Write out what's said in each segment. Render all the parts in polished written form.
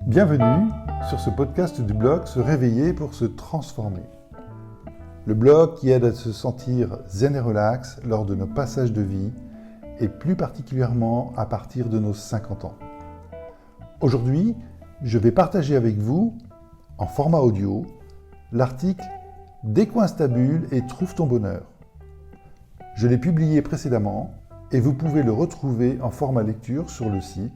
Bienvenue sur ce podcast du blog Se réveiller pour se transformer. Le blog qui aide à se sentir zen et relax lors de nos passages de vie et plus particulièrement à partir de nos 50 ans. Aujourd'hui, je vais partager avec vous, en format audio, l'article « Décoince ta bulle et trouve ton bonheur ». Je l'ai publié précédemment et vous pouvez le retrouver en format lecture sur le site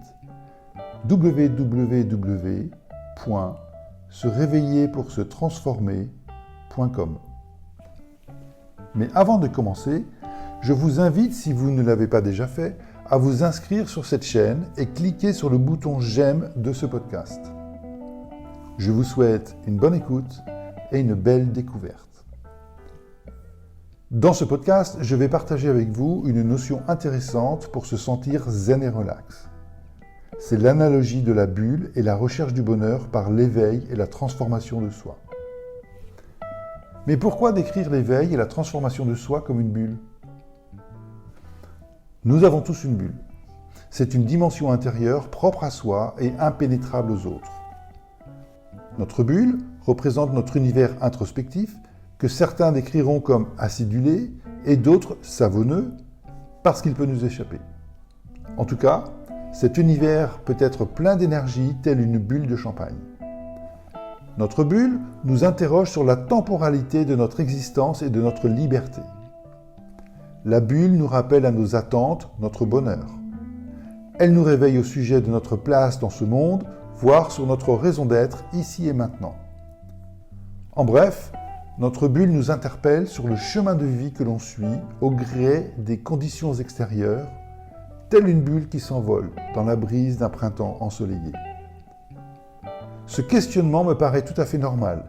www.seréveillerpoursetransformer.com. Mais avant de commencer, je vous invite, si vous ne l'avez pas déjà fait, à vous inscrire sur cette chaîne et cliquer sur le bouton « J'aime » de ce podcast. Je vous souhaite une bonne écoute et une belle découverte. Dans ce podcast, je vais partager avec vous une notion intéressante pour se sentir zen et relax. C'est l'analogie de la bulle et la recherche du bonheur par l'éveil et la transformation de soi. Mais pourquoi décrire l'éveil et la transformation de soi comme une bulle ? Nous avons tous une bulle. C'est une dimension intérieure propre à soi et impénétrable aux autres. Notre bulle représente notre univers introspectif que certains décriront comme acidulé et d'autres savonneux parce qu'il peut nous échapper. En tout cas, cet univers peut être plein d'énergie, telle une bulle de champagne. Notre bulle nous interroge sur la temporalité de notre existence et de notre liberté. La bulle nous rappelle à nos attentes, notre bonheur. Elle nous réveille au sujet de notre place dans ce monde, voire sur notre raison d'être ici et maintenant. En bref, notre bulle nous interpelle sur le chemin de vie que l'on suit au gré des conditions extérieures, telle une bulle qui s'envole dans la brise d'un printemps ensoleillé. Ce questionnement me paraît tout à fait normal.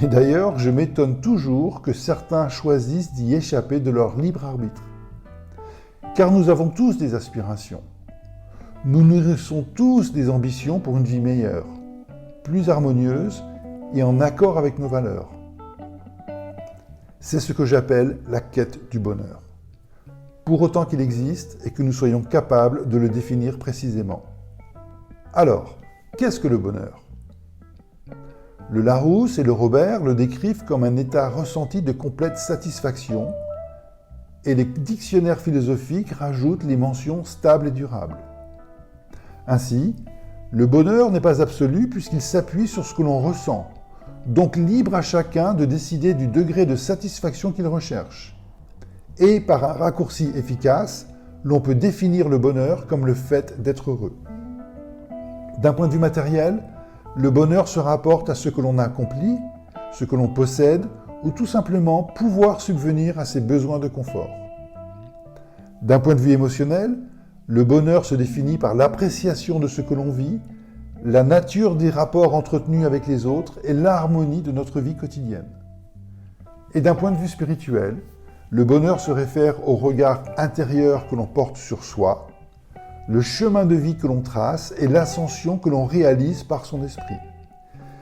Et d'ailleurs, je m'étonne toujours que certains choisissent d'y échapper de leur libre arbitre. Car nous avons tous des aspirations. Nous nourrissons tous des ambitions pour une vie meilleure, plus harmonieuse et en accord avec nos valeurs. C'est ce que j'appelle la quête du bonheur. Pour autant qu'il existe et que nous soyons capables de le définir précisément. Alors, qu'est-ce que le bonheur ? Le Larousse et le Robert le décrivent comme un état ressenti de complète satisfaction et les dictionnaires philosophiques rajoutent les mentions stable et durable. Ainsi, le bonheur n'est pas absolu puisqu'il s'appuie sur ce que l'on ressent, donc libre à chacun de décider du degré de satisfaction qu'il recherche. Et par un raccourci efficace, l'on peut définir le bonheur comme le fait d'être heureux. D'un point de vue matériel, le bonheur se rapporte à ce que l'on a accompli, ce que l'on possède, ou tout simplement pouvoir subvenir à ses besoins de confort. D'un point de vue émotionnel, le bonheur se définit par l'appréciation de ce que l'on vit, la nature des rapports entretenus avec les autres et l'harmonie de notre vie quotidienne. Et d'un point de vue spirituel, le bonheur se réfère au regard intérieur que l'on porte sur soi, le chemin de vie que l'on trace et l'ascension que l'on réalise par son esprit.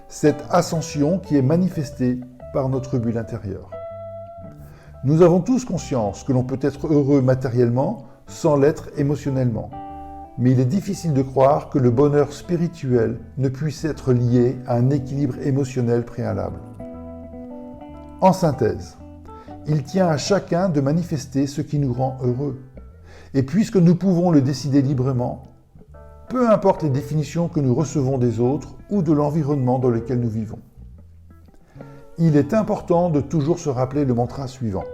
Cette ascension qui est manifestée par notre bulle intérieure. Nous avons tous conscience que l'on peut être heureux matériellement sans l'être émotionnellement. Mais il est difficile de croire que le bonheur spirituel ne puisse être lié à un équilibre émotionnel préalable. En synthèse, il tient à chacun de manifester ce qui nous rend heureux. Et puisque nous pouvons le décider librement, peu importe les définitions que nous recevons des autres ou de l'environnement dans lequel nous vivons. Il est important de toujours se rappeler le mantra suivant.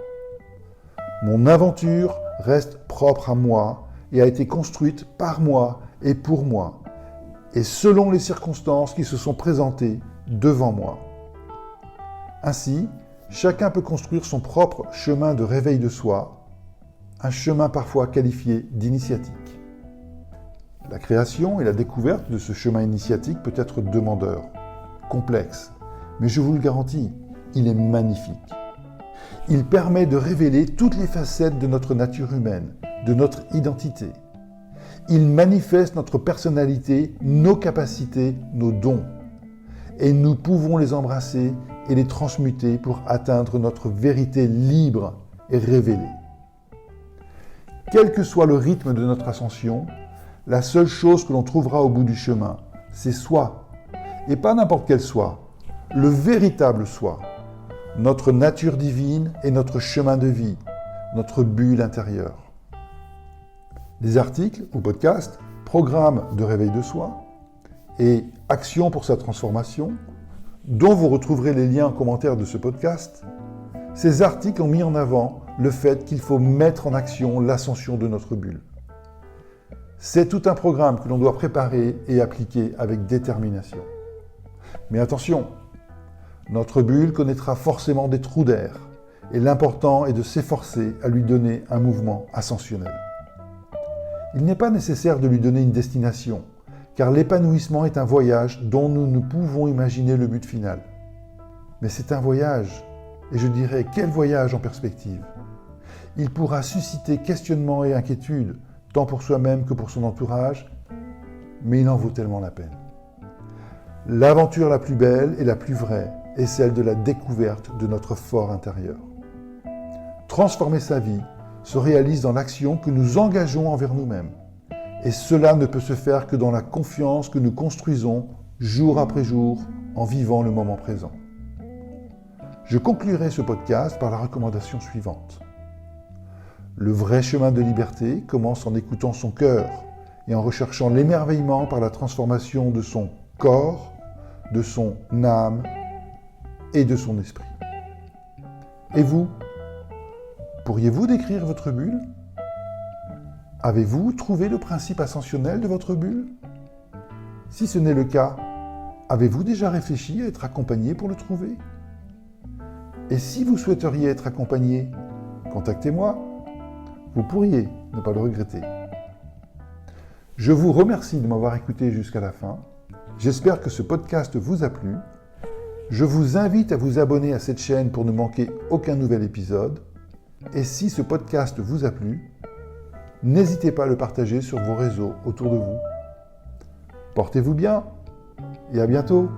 Mon aventure reste propre à moi et a été construite par moi et pour moi, et selon les circonstances qui se sont présentées devant moi. Ainsi, chacun peut construire son propre chemin de réveil de soi, un chemin parfois qualifié d'initiatique. La création et la découverte de ce chemin initiatique peut être demandeur, complexe, mais je vous le garantis, il est magnifique. Il permet de révéler toutes les facettes de notre nature humaine, de notre identité. Il manifeste notre personnalité, nos capacités, nos dons. Et nous pouvons les embrasser et les transmuter pour atteindre notre vérité libre et révélée. Quel que soit le rythme de notre ascension, la seule chose que l'on trouvera au bout du chemin c'est soi. Et pas n'importe quel soi, le véritable soi. Notre nature divine et notre chemin de vie, notre bulle intérieure. Des articles ou podcasts, programmes de réveil de soi et actions pour sa transformation, dont vous retrouverez les liens en commentaire de ce podcast. Ces articles ont mis en avant le fait qu'il faut mettre en action l'ascension de notre bulle. C'est tout un programme que l'on doit préparer et appliquer avec détermination. Mais attention, notre bulle connaîtra forcément des trous d'air et l'important est de s'efforcer à lui donner un mouvement ascensionnel. Il n'est pas nécessaire de lui donner une destination, car l'épanouissement est un voyage dont nous ne pouvons imaginer le but final. Mais c'est un voyage, et je dirais quel voyage en perspective. Il pourra susciter questionnements et inquiétudes, tant pour soi-même que pour son entourage, mais il en vaut tellement la peine. L'aventure la plus belle et la plus vraie est celle de la découverte de notre fort intérieur. Transformer sa vie se réalise dans l'action que nous engageons envers nous-mêmes. Et cela ne peut se faire que dans la confiance que nous construisons jour après jour en vivant le moment présent. Je conclurai ce podcast par la recommandation suivante. Le vrai chemin de liberté commence en écoutant son cœur et en recherchant l'émerveillement par la transformation de son corps, de son âme et de son esprit. Et vous, pourriez-vous décrire votre bulle ? Avez-vous trouvé le principe ascensionnel de votre bulle ? Si ce n'est le cas, avez-vous déjà réfléchi à être accompagné pour le trouver ? Et si vous souhaiteriez être accompagné, contactez-moi. Vous pourriez ne pas le regretter. Je vous remercie de m'avoir écouté jusqu'à la fin. J'espère que ce podcast vous a plu. Je vous invite à vous abonner à cette chaîne pour ne manquer aucun nouvel épisode. Et si ce podcast vous a plu, n'hésitez pas à le partager sur vos réseaux autour de vous. Portez-vous bien et à bientôt.